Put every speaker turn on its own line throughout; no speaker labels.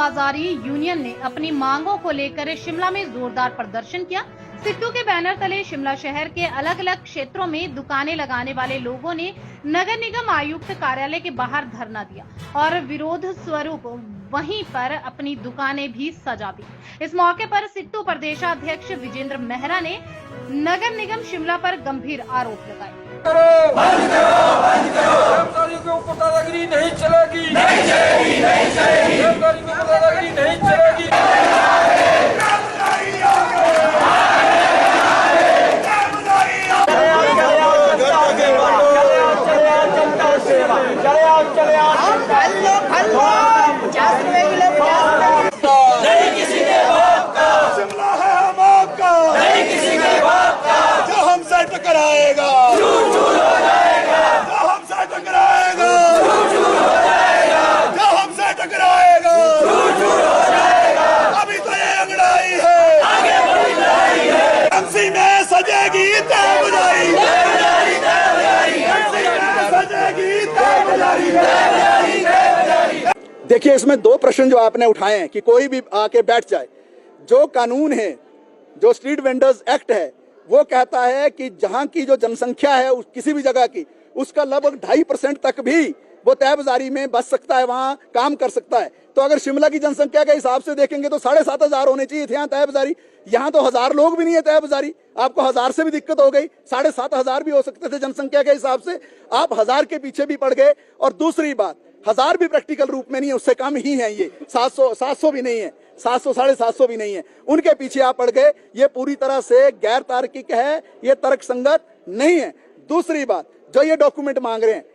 बाजारी यूनियन ने अपनी मांगों को लेकर शिमला में जोरदार प्रदर्शन किया। सिट्टू के बैनर तले शिमला शहर के अलग अलग क्षेत्रों में दुकानें लगाने वाले लोगों ने नगर निगम आयुक्त कार्यालय के बाहर धरना दिया और विरोध स्वरूप वहीं पर अपनी दुकानें भी सजा दी। इस मौके पर सिट्टू प्रदेशाध्यक्ष विजेंद्र मेहरा ने नगर निगम शिमला पर गंभीर आरोप लगाए।
नहीं चलेगी, नहीं चलेगी, नहीं चलेगी, नहीं चलेगी। नहीं किसी के बाप का, शिमला है हम आपका, नहीं किसी के बाप का, जो हमसे टकराएगा चूर चूर हो जाएगा, जो हमसे टकराएगा चूर चूर हो जाएगा, जो हमसे टकराएगा चूर चूर हो जाएगा। अभी तो ये लड़ाई है, आगे बड़ी लड़ाई है, एमसी में सजेगी तय बजाई, सजेगी तय बजाई।
देखिए, इसमें दो प्रश्न जो आपने उठाए हैं कि कोई भी आके बैठ जाए। जो कानून है, जो स्ट्रीट वेंडर्स एक्ट है, वो कहता है कि जहां की जो जनसंख्या है किसी भी जगह की, उसका लगभग 2.5% तक भी वो तय बाजारी में बच सकता है, वहां काम कर सकता है। तो अगर शिमला की जनसंख्या के हिसाब से देखेंगे तो 7,500 होने चाहिए थे यहाँ तय बाजारी। यहाँ तो 1000 लोग भी नहीं है तय बाजारी, आपको 1000 से भी दिक्कत हो गई, 7,500 भी हो सकते थे जनसंख्या के हिसाब से, आप 1000 के पीछे भी पड़ गए। और दूसरी बात, 1000 भी प्रैक्टिकल रूप में नहीं है, उससे कम ही है ये, 700 भी नहीं है, 700-750 भी नहीं है, उनके पीछे आप पड़ गए। ये पूरी तरह से गैर तार्किक है, ये तर्क संगत नहीं है। दूसरी बात, जो ये डॉक्यूमेंट मांग रहे हैं,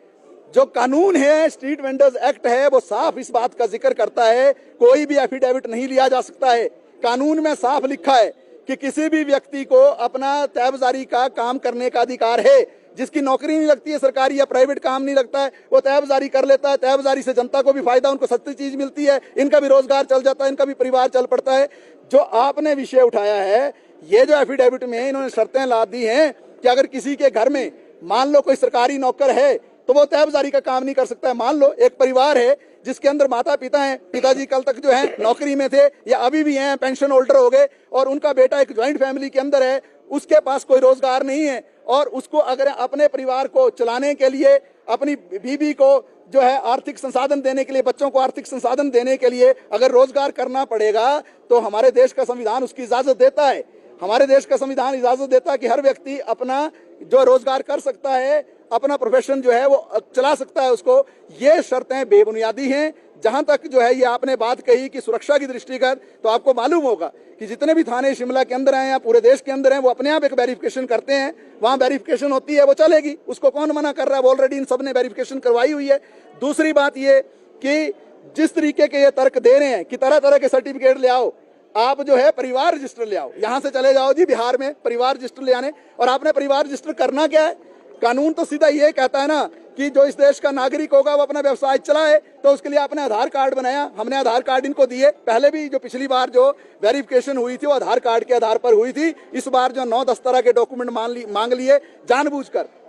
जो कानून है स्ट्रीट वेंडर्स एक्ट है, वो साफ इस बात का जिक्र करता है कोई भी एफिडेविट नहीं लिया जा सकता है। कानून में साफ लिखा है कि किसी भी व्यक्ति को अपना तय बाजारी का काम करने का अधिकार है। जिसकी नौकरी नहीं लगती है, सरकारी या प्राइवेट काम नहीं लगता है, वो तय बाजारी कर लेता है। तय बाजारी से जनता को भी फायदा, उनको सस्ती चीज मिलती है, इनका भी रोजगार चल जाता है, इनका भी परिवार चल पड़ता है। जो आपने विषय उठाया है, ये जो एफिडेविट में इन्होंने शर्तें ला दी हैं कि अगर किसी के घर में मान लो कोई सरकारी नौकर है तो वो तय बाजारी का काम नहीं कर सकता है। मान लो एक परिवार है जिसके अंदर माता पिता हैं, पिताजी कल तक जो है नौकरी में थे या अभी भी हैं, पेंशन होल्डर हो गए, और उनका बेटा एक ज्वाइंट फैमिली के अंदर है, उसके पास कोई रोजगार नहीं है, और उसको अगर अपने परिवार को चलाने के लिए, अपनी बीवी को जो है आर्थिक संसाधन देने के लिए, बच्चों को आर्थिक संसाधन देने के लिए अगर रोजगार करना पड़ेगा, तो हमारे देश का संविधान उसकी इजाजत देता है। हमारे देश का संविधान इजाजत देता है कि हर व्यक्ति अपना जो रोजगार कर सकता है, अपना प्रोफेशन जो है वो चला सकता है उसको। ये शर्तें बेबुनियादी हैं। जहां तक जो है ये आपने बात कही कि सुरक्षा की दृष्टिगत, तो आपको मालूम होगा कि जितने भी थाने शिमला के अंदर हैं या पूरे देश के अंदर हैं, वो अपने आप एक वेरिफिकेशन करते हैं, वहां वेरिफिकेशन होती है, वो चलेगी, उसको कौन मना कर रहा है, ऑलरेडी इन सब ने वेरिफिकेशन करवाई हुई है। दूसरी बात ये कि जिस तरीके के ये तर्क दे रहे हैं कि तरह तरह के सर्टिफिकेट ले आओ, आप जो है परिवार रजिस्टर ले आओ, यहां से चले जाओ जी बिहार में परिवार रजिस्टर ले आने, और आपने परिवार रजिस्टर करना क्या है? कानून तो सीधा ये कहता है ना कि जो इस देश का नागरिक होगा वो अपना व्यवसाय चलाए, तो उसके लिए आपने आधार कार्ड बनाया, हमने आधार कार्ड इनको दिए। पहले भी जो पिछली बार जो वेरिफिकेशन हुई थी वो आधार कार्ड के आधार पर हुई थी, इस बार जो 9-10 तरह के डॉक्यूमेंट मांग लिए,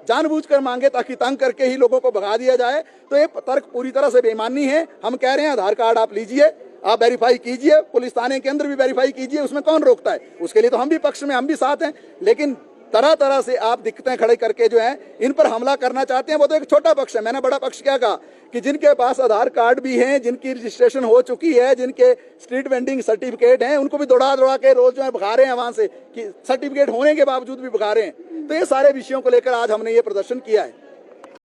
जानबूझकर मांगे ताकि तंग करके ही लोगों को भगा दिया जाए। तो ये तर्क पूरी तरह से बेईमानी है। हम कह रहे हैं आधार कार्ड आप लीजिए, आप वेरीफाई कीजिए, पुलिस थाने के अंदर भी वेरीफाई कीजिए, उसमें कौन रोकता है? उसके लिए तो हम भी पक्ष में, हम भी साथ हैं। लेकिन तरह तरह से आप दिक्कतें खड़े करके जो है इन पर हमला करना चाहते हैं, वो तो एक छोटा पक्ष है। मैंने बड़ा पक्ष क्या कहा कि जिनके पास आधार कार्ड भी हैं, जिनकी रजिस्ट्रेशन हो चुकी है, जिनके स्ट्रीट वेंडिंग सर्टिफिकेट हैं, उनको भी दौड़ा के रोज जो है भगा रहे हैं वहां से, कि सर्टिफिकेट होने के बावजूद भी भगा रहे हैं। तो ये सारे विषयों को लेकर आज हमने ये प्रदर्शन किया है।